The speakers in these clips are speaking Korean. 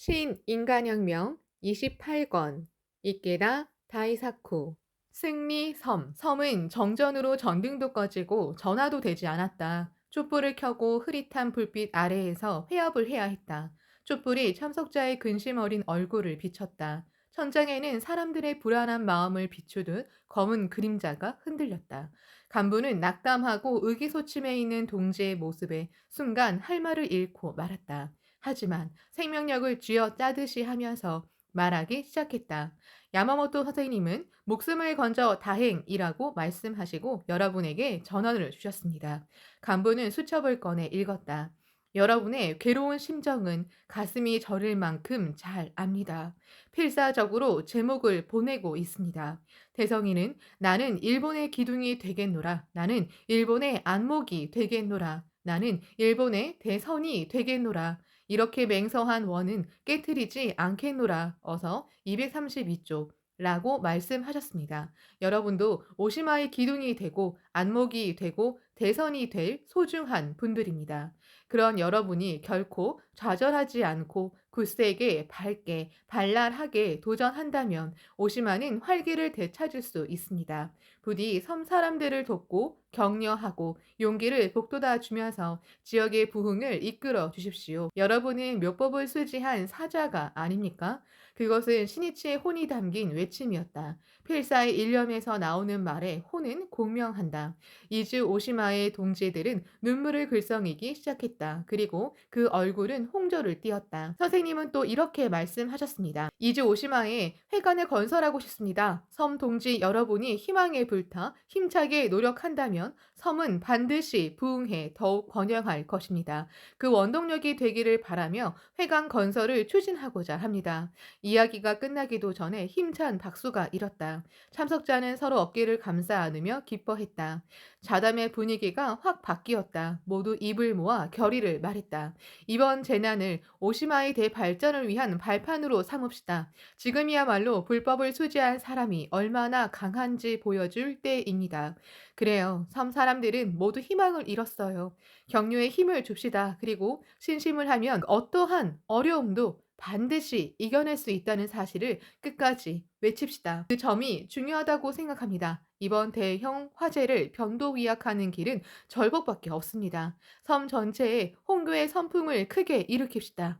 신인간혁명 28권 이케다 다이사쿠 승리 섬은 정전으로 전등도 꺼지고 전화도 되지 않았다. 촛불을 켜고 흐릿한 불빛 아래에서 회합을 해야 했다. 촛불이 참석자의 근심 어린 얼굴을 비췄다. 천장에는 사람들의 불안한 마음을 비추듯 검은 그림자가 흔들렸다. 간부는 낙담하고 의기소침해 있는 동지의 모습에 순간 할 말을 잃고 말았다. 하지만 생명력을 쥐어 짜듯이 하면서 말하기 시작했다. 야마모토 선생님은 목숨을 건져 다행이라고 말씀하시고 여러분에게 전원을 주셨습니다. 간부는 수첩을 꺼내 읽었다. 여러분의 괴로운 심정은 가슴이 저릴 만큼 잘 압니다. 필사적으로 제목을 보내고 있습니다. 대성이는 나는 일본의 기둥이 되겠노라. 나는 일본의 안목이 되겠노라. 나는 일본의 대선이 되겠노라. 이렇게 맹서한 원은 깨트리지 않겠노라. 어서 232쪽. 라고 말씀하셨습니다. 여러분도 오시마의 기둥이 되고 안목이 되고 대선이 될 소중한 분들입니다. 그런 여러분이 결코 좌절하지 않고 굳세게 밝게 발랄하게 도전한다면 오시마는 활기를 되찾을 수 있습니다. 부디 섬 사람들을 돕고 격려하고 용기를 북돋아 주면서 지역의 부흥을 이끌어 주십시오. 여러분은 묘법을 수지한 사자가 아닙니까? 그것은 신이치의 혼이 담긴 외침이었다. 필사의 일념에서 나오는 말에 혼은 공명한다. 이즈 오시마의 동지들은 눈물을 글썽이기 시작했다. 그리고 그 얼굴은 홍조를 띠었다. 선생님은 또 이렇게 말씀하셨습니다. 이즈 오시마에 회관을 건설하고 싶습니다. 섬 동지 여러분이 희망에 불타 힘차게 노력한다면 섬은 반드시 부흥해 더욱 번영할 것입니다. 그 원동력이 되기를 바라며 회관 건설을 추진하고자 합니다. 이야기가 끝나기도 전에 힘찬 박수가 일었다. 참석자는 서로 어깨를 감싸 안으며 기뻐했다. 자담의 분위기가 확 바뀌었다. 모두 입을 모아 결의를 말했다. 이번 재난을 오시마의 대발전을 위한 발판으로 삼읍시다. 지금이야말로 불법을 수지한 사람이 얼마나 강한지 보여줄 때입니다. 그래요. 섬 사람들은 모두 희망을 잃었어요. 격려의 힘을 줍시다. 그리고 신심을 하면 어떠한 어려움도 반드시 이겨낼 수 있다는 사실을 끝까지 외칩시다. 그 점이 중요하다고 생각합니다. 이번 대형 화재를 변도위약하는 길은 절복밖에 없습니다. 섬 전체에 홍교의 선풍을 크게 일으킵시다.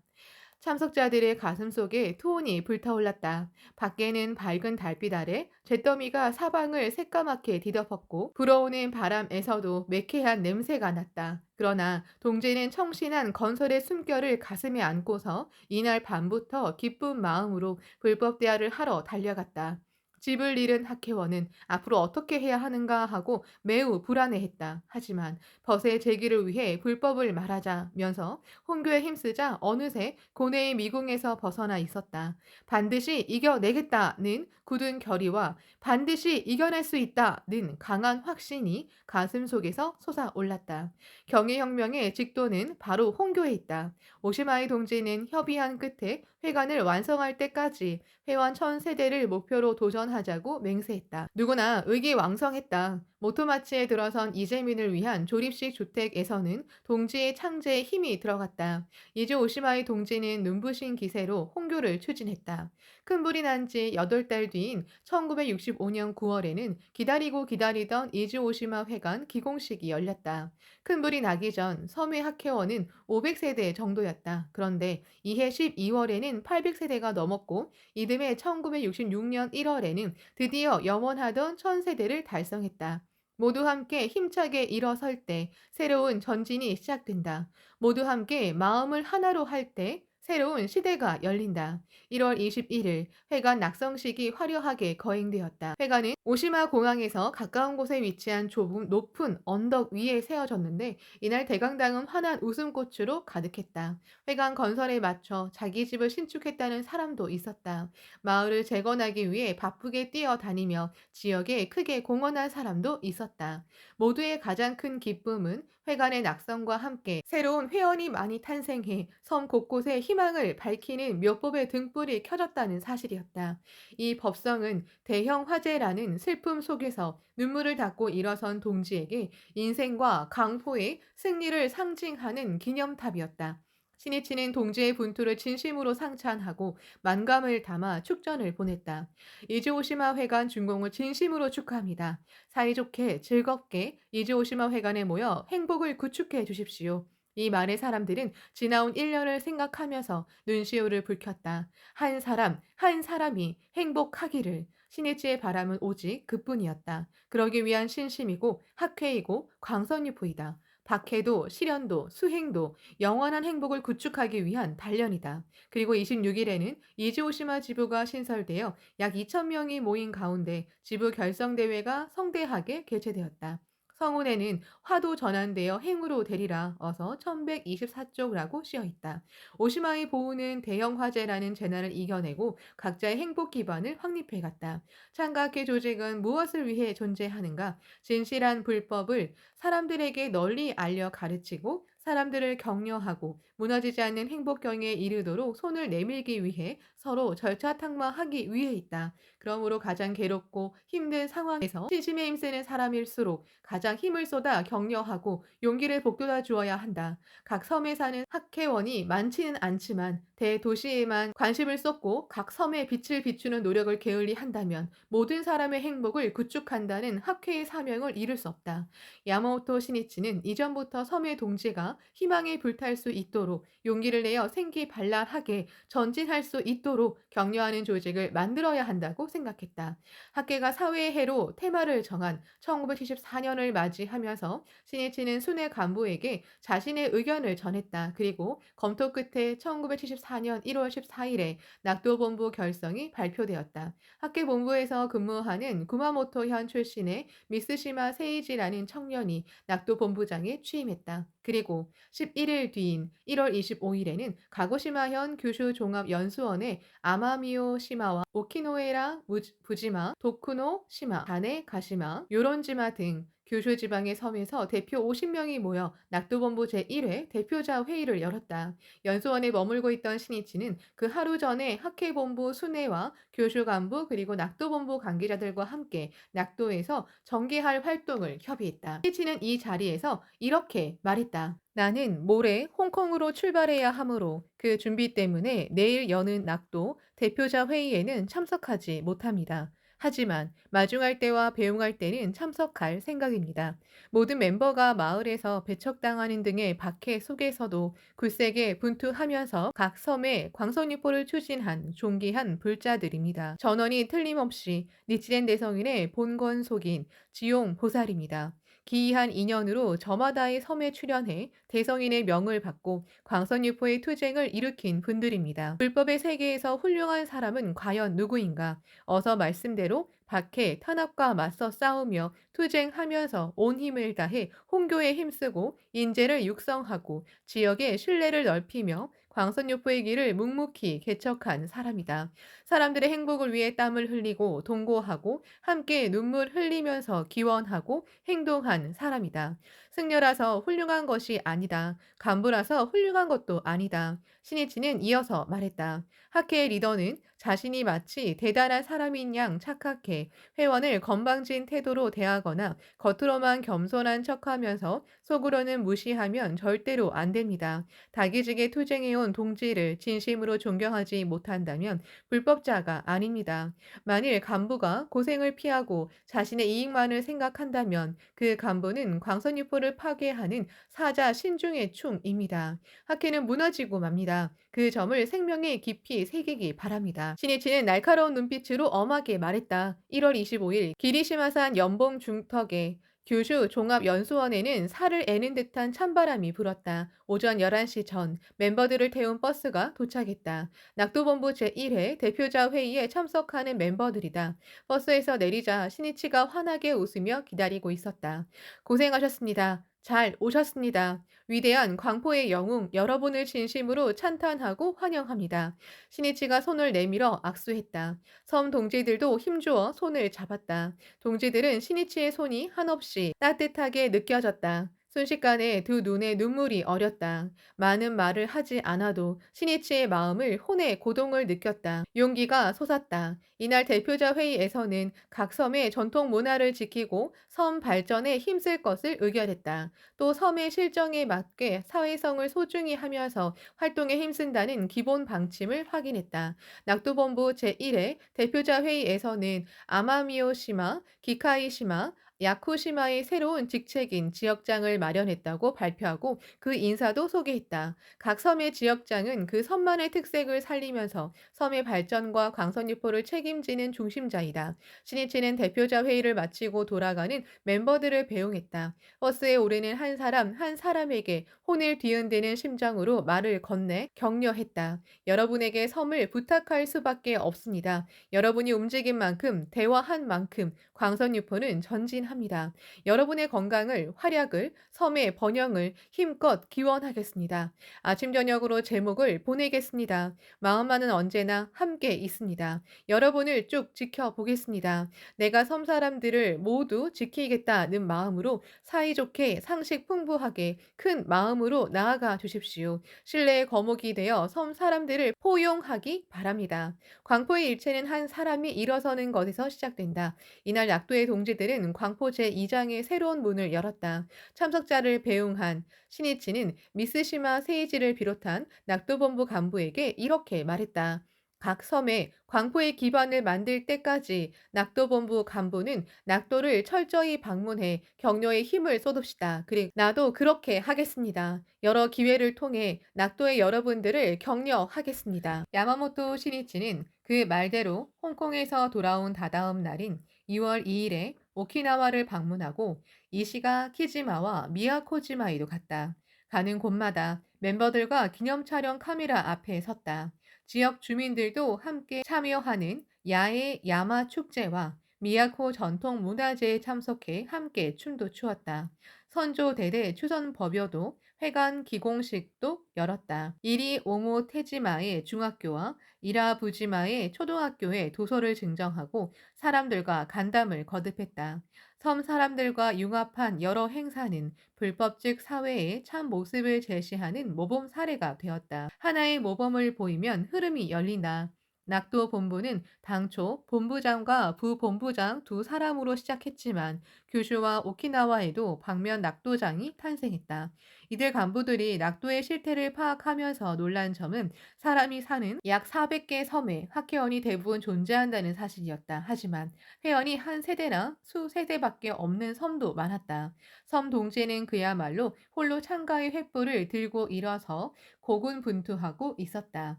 참석자들의 가슴 속에 투혼이 불타올랐다. 밖에는 밝은 달빛 아래 잿더미가 사방을 새까맣게 뒤덮었고 불어오는 바람에서도 매캐한 냄새가 났다. 그러나 동지는 청신한 건설의 숨결을 가슴에 안고서 이날 밤부터 기쁜 마음으로 불법 대화를 하러 달려갔다. 집을 잃은 학회원은 앞으로 어떻게 해야 하는가 하고 매우 불안해했다. 하지만 벗의 재기를 위해 불법을 말하자면서 혼교에 힘쓰자 어느새 고뇌의 미궁에서 벗어나 있었다. 반드시 이겨내겠다는 굳은 결의와 반드시 이겨낼 수 있다는 강한 확신이 가슴 속에서 솟아올랐다. 경의혁명의 직도는 바로 혼교에 있다. 오시마이 동지는 협의한 끝에 회관을 완성할 때까지 회원 1000세대를 목표로 도전하자고 맹세했다. 누구나 의기왕성했다. 모토마치에 들어선 이재민을 위한 조립식 주택에서는 동지의 창제에 힘이 들어갔다. 이즈 오시마의 동지는 눈부신 기세로 홍교를 추진했다. 큰 불이 난 지 8달 뒤인 1965년 9월에는 기다리고 기다리던 이즈 오시마 회관 기공식이 열렸다. 큰 불이 나기 전 섬의 학회원은 500세대 정도였다. 그런데 이해 12월에는 800세대가 넘었고 이듬해 1966년 1월에는 드디어 염원하던 1000세대를 달성했다. 모두 함께 힘차게 일어설 때 새로운 전진이 시작된다. 모두 함께 마음을 하나로 할 때 새로운 시대가 열린다. 1월 21일 회관 낙성식이 화려하게 거행되었다. 회관은 오시마 공항에서 가까운 곳에 위치한 좁은 높은 언덕 위에 세워졌는데 이날 대강당은 환한 웃음꽃으로 가득했다. 회관 건설에 맞춰 자기 집을 신축했다는 사람도 있었다. 마을을 재건하기 위해 바쁘게 뛰어다니며 지역에 크게 공헌한 사람도 있었다. 모두의 가장 큰 기쁨은 회관의 낙성과 함께 새로운 회원이 많이 탄생해 섬 곳곳에 희망을 밝히는 묘법의 등불이 켜졌다는 사실이었다. 이 법성은 대형 화재라는 슬픔 속에서 눈물을 닦고 일어선 동지에게 인생과 강포의 승리를 상징하는 기념탑이었다. 신이치는 동지의 분투를 진심으로 상찬하고 만감을 담아 축전을 보냈다. 이즈오시마 회관 준공을 진심으로 축하합니다. 사이좋게 즐겁게 이즈오시마 회관에 모여 행복을 구축해 주십시오. 이 말에 사람들은 지나온 1년을 생각하면서 눈시울을 붉혔다. 한 사람, 한 사람이 행복하기를. 신이치의 바람은 오직 그뿐이었다. 그러기 위한 신심이고 학회이고 광선유포이다. 박해도 실현도 수행도 영원한 행복을 구축하기 위한 단련이다. 그리고 26일에는 이즈오시마 지부가 신설되어 약 2,000명이 모인 가운데 지부 결성대회가 성대하게 개최되었다. 성운에는 화도 전환되어 행으로 되리라 어서 1124쪽이라고 쓰여 있다. 오시마의 보우는 대형 화재라는 재난을 이겨내고 각자의 행복 기반을 확립해갔다. 창각회 조직은 무엇을 위해 존재하는가? 진실한 불법을 사람들에게 널리 알려 가르치고 사람들을 격려하고 무너지지 않는 행복경에 이르도록 손을 내밀기 위해 서로 절차탁마하기 위해 있다. 그러므로 가장 괴롭고 힘든 상황에서 진심에 힘쓰는 사람일수록 가장 힘을 쏟아 격려하고 용기를 북돋아 주어야 한다. 각 섬에 사는 학회원이 많지는 않지만 대도시에만 관심을 쏟고 각 섬에 빛을 비추는 노력을 게을리 한다면 모든 사람의 행복을 구축한다는 학회의 사명을 이룰 수 없다. 야마모토 시니치는 이전부터 섬의 동지가 희망에 불탈 수 있도록 용기를 내어 생기발랄하게 전진할 수 있도록 격려하는 조직을 만들어야 한다고 생각했다. 학계가 사회의 해로 테마를 정한 1974년을 맞이하면서 시니치는 순회 간부에게 자신의 의견을 전했다. 그리고 검토 끝에 1974년 1월 14일에 낙도본부 결성이 발표되었다. 학계 본부에서 근무하는 구마모토현 출신의 미스시마 세이지라는 청년이 낙도 본부장에 취임했다. 그리고 11일 뒤인 1월 25일에는 가고시마현 규슈 종합연수원의 아마미오 시마와 오키노에라 부지마, 도쿠노 시마, 가네 가시마, 요론지마 등 규슈 지방의 섬에서 대표 50명이 모여 낙도본부 제1회 대표자 회의를 열었다. 연수원에 머물고 있던 신이치는 그 하루 전에 학회본부 순회와 교수 간부 그리고 낙도본부 관계자들과 함께 낙도에서 전개할 활동을 협의했다. 신이치는 이 자리에서 이렇게 말했다. 나는 모레 홍콩으로 출발해야 하므로 그 준비 때문에 내일 여는 낙도 대표자 회의에는 참석하지 못합니다. 하지만 마중할 때와 배웅할 때는 참석할 생각입니다. 모든 멤버가 마을에서 배척당하는 등의 박해 속에서도 굳세게 분투하면서 각 섬에 광선유포를 추진한 존귀한 불자들입니다. 전원이 틀림없이 니치렌 대성인의 본권 속인 지용 보살입니다. 기이한 인연으로 저마다의 섬에 출연해 대성인의 명을 받고 광선유포의 투쟁을 일으킨 분들입니다. 불법의 세계에서 훌륭한 사람은 과연 누구인가? 어서 말씀대로 박해, 탄압과 맞서 싸우며 투쟁하면서 온 힘을 다해 홍교에 힘쓰고 인재를 육성하고 지역의 신뢰를 넓히며 광선유포의 길을 묵묵히 개척한 사람이다. 사람들의 행복을 위해 땀을 흘리고 동고하고 함께 눈물 흘리면서 기원하고 행동한 사람이다. 승려라서 훌륭한 것이 아니다. 간부라서 훌륭한 것도 아니다. 신이치는 이어서 말했다. 학회의 리더는 자신이 마치 대단한 사람인 양 착각해 회원을 건방진 태도로 대하거나 겉으로만 겸손한 척하면서 속으로는 무시하면 절대로 안 됩니다. 다기직에 투쟁해온 동지를 진심으로 존경하지 못한다면 불법자가 아닙니다. 만일 간부가 고생을 피하고 자신의 이익만을 생각한다면 그 간부는 광선유포를 파괴하는 사자 신중의 충입니다. 학회는 무너지고 맙니다. 그 점을 생명에 깊이 새기기 바랍니다. 신이치는 날카로운 눈빛으로 엄하게 말했다. 1월 25일 기리시마산 연봉 중턱에 규슈 종합연수원에는 살을 애는 듯한 찬바람이 불었다. 오전 11시 전 멤버들을 태운 버스가 도착했다. 낙도본부 제1회 대표자 회의에 참석하는 멤버들이다. 버스에서 내리자 신이치가 환하게 웃으며 기다리고 있었다. 고생하셨습니다. 잘 오셨습니다. 위대한 광포의 영웅 여러분을 진심으로 찬탄하고 환영합니다. 신이치가 손을 내밀어 악수했다. 섬 동지들도 힘주어 손을 잡았다. 동지들은 신이치의 손이 한없이 따뜻하게 느껴졌다. 순식간에 두 눈에 눈물이 어렸다. 많은 말을 하지 않아도 신이치의 마음을 혼의 고동을 느꼈다. 용기가 솟았다. 이날 대표자 회의에서는 각 섬의 전통 문화를 지키고 섬 발전에 힘쓸 것을 의결했다. 또 섬의 실정에 맞게 사회성을 소중히 하면서 활동에 힘쓴다는 기본 방침을 확인했다. 낙도본부 제1회 대표자 회의에서는 아마미오시마, 기카이시마, 야쿠시마의 새로운 직책인 지역장을 마련했다고 발표하고 그 인사도 소개했다. 각 섬의 지역장은 그 섬만의 특색을 살리면서 섬의 발전과 광선 유포를 책임지는 중심자이다. 신이치는 대표자 회의를 마치고 돌아가는 멤버들을 배웅했다. 버스에 오르는 한 사람 한 사람에게 혼을 뒤흔드는 심정으로 말을 건네 격려했다. 여러분에게 섬을 부탁할 수밖에 없습니다. 여러분이 움직인 만큼 대화한 만큼 광선 유포는 전진합니다. 여러분의 건강을, 활약을, 섬의 번영을 힘껏 기원하겠습니다. 아침 저녁으로 제목을 보내겠습니다. 마음만은 언제나 함께 있습니다. 여러분을 쭉 지켜보겠습니다. 내가 섬 사람들을 모두 지키겠다는 마음으로 사이좋게 상식 풍부하게 큰 마음으로 나아가 주십시오. 신뢰의 거목이 되어 섬 사람들을 포용하기 바랍니다. 광포의 일체는 한 사람이 일어서는 것에서 시작된다. 이날 낙도의 동지들은 광포 제2장의 새로운 문을 열었다. 참석자를 배웅한 신이치는 미스시마 세이지를 비롯한 낙도본부 간부에게 이렇게 말했다. 각 섬에 광포의 기반을 만들 때까지 낙도본부 간부는 낙도를 철저히 방문해 격려의 힘을 쏟읍시다. 그리고 나도 그렇게 하겠습니다. 여러 기회를 통해 낙도의 여러분들을 격려하겠습니다. 야마모토 신이치는 그 말대로 홍콩에서 돌아온 다다음 날인 2월 2일에 오키나와를 방문하고 이시가 키지마와 미야코지마에도 갔다. 가는 곳마다 멤버들과 기념 촬영 카메라 앞에 섰다. 지역 주민들도 함께 참여하는 야외 야마 축제와 미야코 전통 문화제에 참석해 함께 춤도 추었다. 선조 대대 추선 법요도 회관 기공식도 열었다. 이리 오모 테지마의 중학교와 이라부지마의 초등학교에 도서를 증정하고 사람들과 간담을 거듭했다. 섬 사람들과 융합한 여러 행사는 불법적 사회의 참 모습을 제시하는 모범 사례가 되었다. 하나의 모범을 보이면 흐름이 열린다. 낙도 본부는 당초 본부장과 부본부장 두 사람으로 시작했지만 규슈와 오키나와에도 방면 낙도장이 탄생했다. 이들 간부들이 낙도의 실태를 파악하면서 놀란 점은 사람이 사는 약 400개 섬에 학회원이 대부분 존재한다는 사실이었다. 하지만 회원이 한 세대나 수세대밖에 없는 섬도 많았다. 섬 동지는 그야말로 홀로 창가의 횃불을 들고 일어서 고군분투하고 있었다.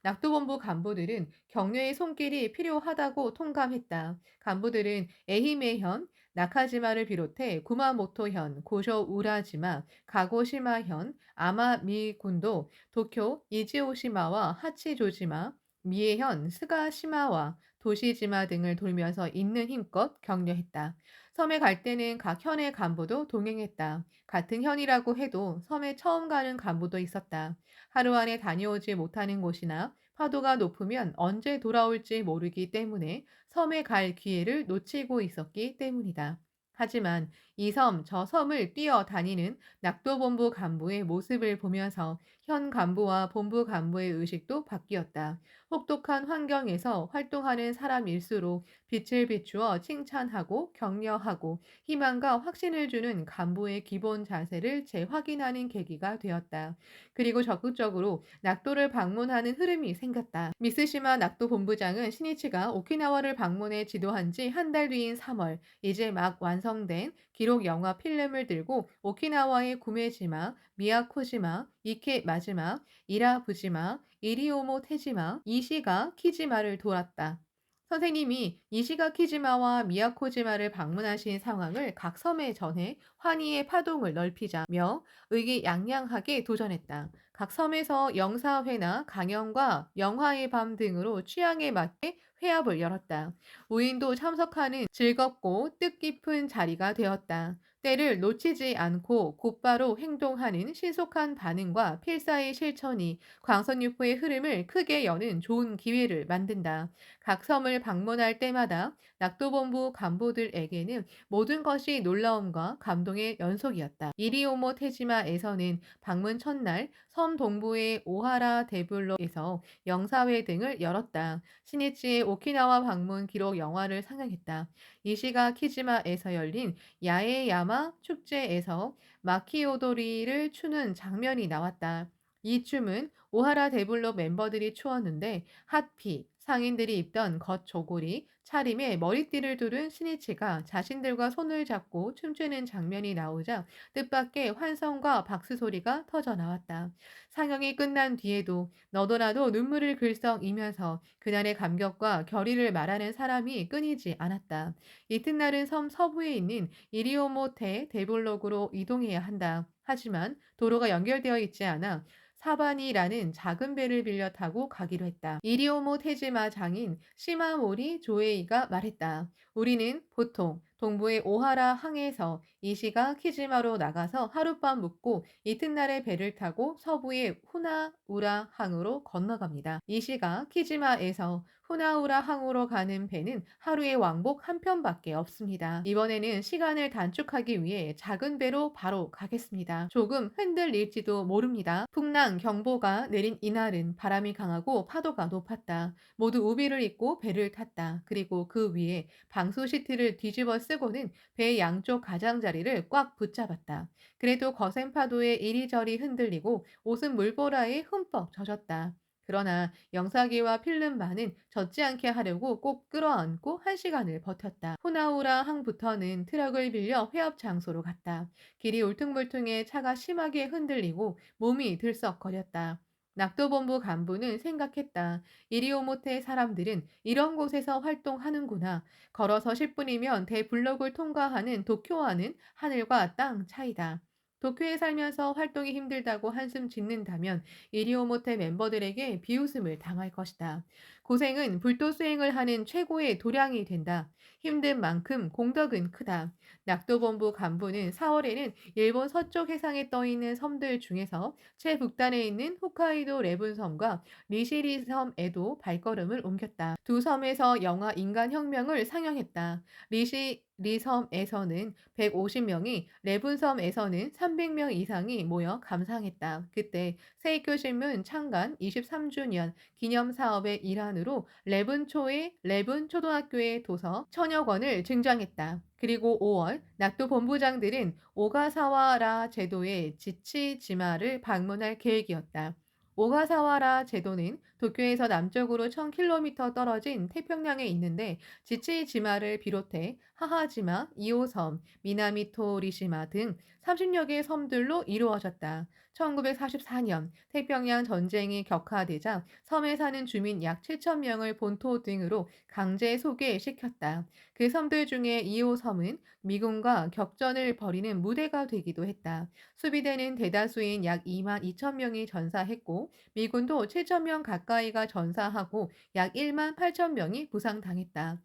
낙도본부 간부들은 격려의 손길이 필요하다고 통감했다. 간부들은 에히메현, 나카지마를 비롯해 구마모토현, 고쇼 우라지마, 가고시마현, 아마미군도, 도쿄 이지오시마와 하치조지마, 미에현, 스가시마와 도시지마 등을 돌면서 있는 힘껏 격려했다. 섬에 갈 때는 각 현의 간부도 동행했다. 같은 현이라고 해도 섬에 처음 가는 간부도 있었다. 하루 안에 다녀오지 못하는 곳이나 파도가 높으면 언제 돌아올지 모르기 때문에 섬에 갈 기회를 놓치고 있었기 때문이다. 하지만 이 섬, 저 섬을 뛰어다니는 낙도본부 간부의 모습을 보면서 현 간부와 본부 간부의 의식도 바뀌었다. 혹독한 환경에서 활동하는 사람일수록 빛을 비추어 칭찬하고 격려하고 희망과 확신을 주는 간부의 기본 자세를 재확인하는 계기가 되었다. 그리고 적극적으로 낙도를 방문하는 흐름이 생겼다. 미스시마 낙도 본부장은 신이치가 오키나와를 방문해 지도한 지 한 달 뒤인 3월 이제 막 완성된 기록 영화 필름을 들고 오키나와의 구메지마, 미야코지마, 이케 마지마, 이라부지마, 이리오모 테지마, 이시가 키지마를 돌았다. 선생님이 이시가 키지마와 미야코지마를 방문하신 상황을 각 섬에 전해 환희의 파동을 넓히자며 의기양양하게 도전했다. 각 섬에서 영사회나 강연과 영화의 밤 등으로 취향에 맞게 회합을 열었다. 우인도 참석하는 즐겁고 뜻깊은 자리가 되었다. 때를 놓치지 않고 곧바로 행동하는 신속한 반응과 필사의 실천이 광선유포의 흐름을 크게 여는 좋은 기회를 만든다. 각 섬을 방문할 때마다 낙도본부 간부들에게는 모든 것이 놀라움과 감동의 연속이었다. 이리오모 테지마에서는 방문 첫날 섬 동부의 오하라 데블로에서 영사회 등을 열었다. 시니치의 오키나와 방문 기록 영화를 상영했다. 이시가 키지마에서 열린 야에야마 축제에서 마키오도리를 추는 장면이 나왔다. 이 춤은 오하라 데블로 멤버들이 추었는데 핫피, 상인들이 입던 겉 조골이 차림에 머리띠를 두른 신이치가 자신들과 손을 잡고 춤추는 장면이 나오자 뜻밖의 환성과 박수 소리가 터져 나왔다. 상영이 끝난 뒤에도 너도 나도 눈물을 글썽이면서 그날의 감격과 결의를 말하는 사람이 끊이지 않았다. 이튿날은 섬 서부에 있는 이리오모테 데블록으로 이동해야 한다. 하지만 도로가 연결되어 있지 않아 사반이라는 작은 배를 빌려 타고 가기로 했다. 이리오모 테지마 장인 시마모리 조에이가 말했다. 우리는 보통 동부의 오하라 항에서 이시가 키지마로 나가서 하룻밤 묵고 이튿날에 배를 타고 서부의 후나우라 항으로 건너갑니다. 이시가 키지마에서 후나우라 항으로 가는 배는 하루에 왕복 한 편밖에 없습니다. 이번에는 시간을 단축하기 위해 작은 배로 바로 가겠습니다. 조금 흔들릴지도 모릅니다. 풍랑 경보가 내린 이날은 바람이 강하고 파도가 높았다. 모두 우비를 입고 배를 탔다. 그리고 그 위에 방수 시트를 뒤집어 쓰고는 배 양쪽 가장자리를 꽉 붙잡았다. 그래도 거센 파도에 이리저리 흔들리고 옷은 물보라에 흠뻑 젖었다. 그러나 영사기와 필름만은 젖지 않게 하려고 꼭 끌어안고 1시간을 버텼다. 후나우라 항부터는 트럭을 빌려 회업 장소로 갔다. 길이 울퉁불퉁해 차가 심하게 흔들리고 몸이 들썩거렸다. 낙도본부 간부는 생각했다. 이리오모테 사람들은 이런 곳에서 활동하는구나. 걸어서 10분이면 대블록을 통과하는 도쿄와는 하늘과 땅 차이다. 도쿄에 살면서 활동이 힘들다고 한숨 짓는다면 이리오모테 멤버들에게 비웃음을 당할 것이다. 고생은 불도 수행을 하는 최고의 도량이 된다. 힘든 만큼 공덕은 크다. 낙도본부 간부는 4월에는 일본 서쪽 해상에 떠있는 섬들 중에서 최북단에 있는 홋카이도 레분섬과 리시리 섬에도 발걸음을 옮겼다. 두 섬에서 영화 인간혁명을 상영했다. 리시리 섬에서는 150명이, 레분섬에서는 300명 이상이 모여 감상했다. 그때 세이쿄 신문 창간 23주년 기념 사업의 일환으로 레분초의 레분 초등학교의 도서 1000여 권을 증정했다. 그리고 5월 낙도 본부장들은 오가사와라 제도의 지치지마를 방문할 계획이었다. 오가사와라 제도는 도쿄에서 남쪽으로 1000km 떨어진 태평양에 있는데 지치지마를 비롯해 하하지마, 이오섬, 미나미토리시마 등 30여 개의 섬들로 이루어졌다. 1944년 태평양 전쟁이 격화되자 섬에 사는 주민 약 7,000명을 본토 등으로 강제 소개시켰다. 그 섬들 중에 2호 섬은 미군과 격전을 벌이는 무대가 되기도 했다. 수비대는 대다수인 약 2만 2천 명이 전사했고 미군도 7천 명 가까이가 전사하고 약 1만 8천 명이 부상당했다.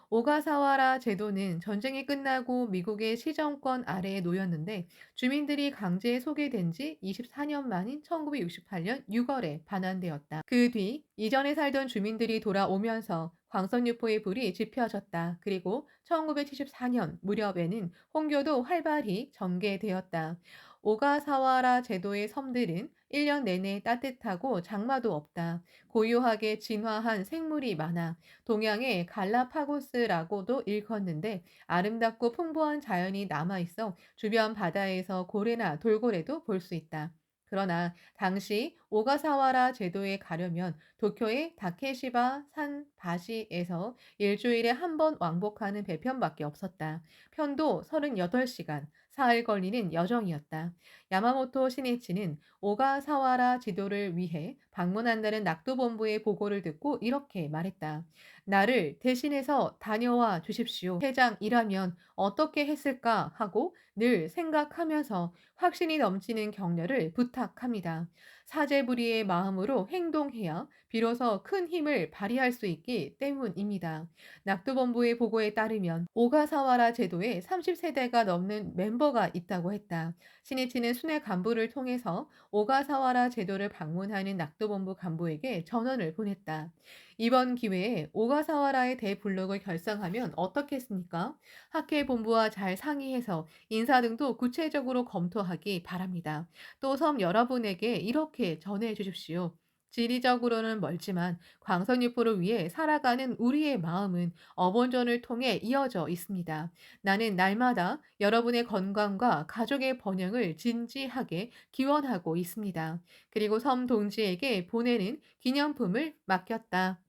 오가사와라 제도는 전쟁이 끝나고 미국의 시정권 아래에 놓였는데 주민들이 강제 소개된 지 24년 만인 1968년 6월에 반환되었다. 그 뒤 이전에 살던 주민들이 돌아오면서 광선유포의 불이 지펴졌다. 그리고 1974년 무렵에는 홍교도 활발히 전개되었다. 오가사와라 제도의 섬들은 1년 내내 따뜻하고 장마도 없다. 고요하게 진화한 생물이 많아 동양의 갈라파고스라고도 일컫는데 아름답고 풍부한 자연이 남아있어 주변 바다에서 고래나 돌고래도 볼 수 있다. 그러나 당시 오가사와라 제도에 가려면 도쿄의 다케시바 산 바시에서 일주일에 한 번 왕복하는 배편밖에 없었다. 편도 38시간, 사흘 걸리는 여정이었다. 야마모토 시니치는 오가사와라 지도를 위해 방문한다는 낙도본부의 보고를 듣고 이렇게 말했다. 나를 대신해서 다녀와 주십시오. 회장이라면 어떻게 했을까 하고 늘 생각하면서 확신이 넘치는 격려를 부탁합니다. 사제부리의 마음으로 행동해야 비로소 큰 힘을 발휘할 수 있기 때문입니다. 낙도본부의 보고에 따르면 오가사와라 제도에 30세대가 넘는 멤버가 있다고 했다. 신이치는 순회 간부를 통해서 오가사와라 제도를 방문하는 낙도본부 간부에게 전원을 보냈다. 이번 기회에 오가사와라의 대블록을 결성하면 어떻겠습니까? 학회 본부와 잘 상의해서 인사 등도 구체적으로 검토하기 바랍니다. 또 섬 여러분에게 이렇게 전해 주십시오. 지리적으로는 멀지만 광선유포를 위해 살아가는 우리의 마음은 어본전을 통해 이어져 있습니다. 나는 날마다 여러분의 건강과 가족의 번영을 진지하게 기원하고 있습니다. 그리고 섬 동지에게 보내는 기념품을 맡겼다.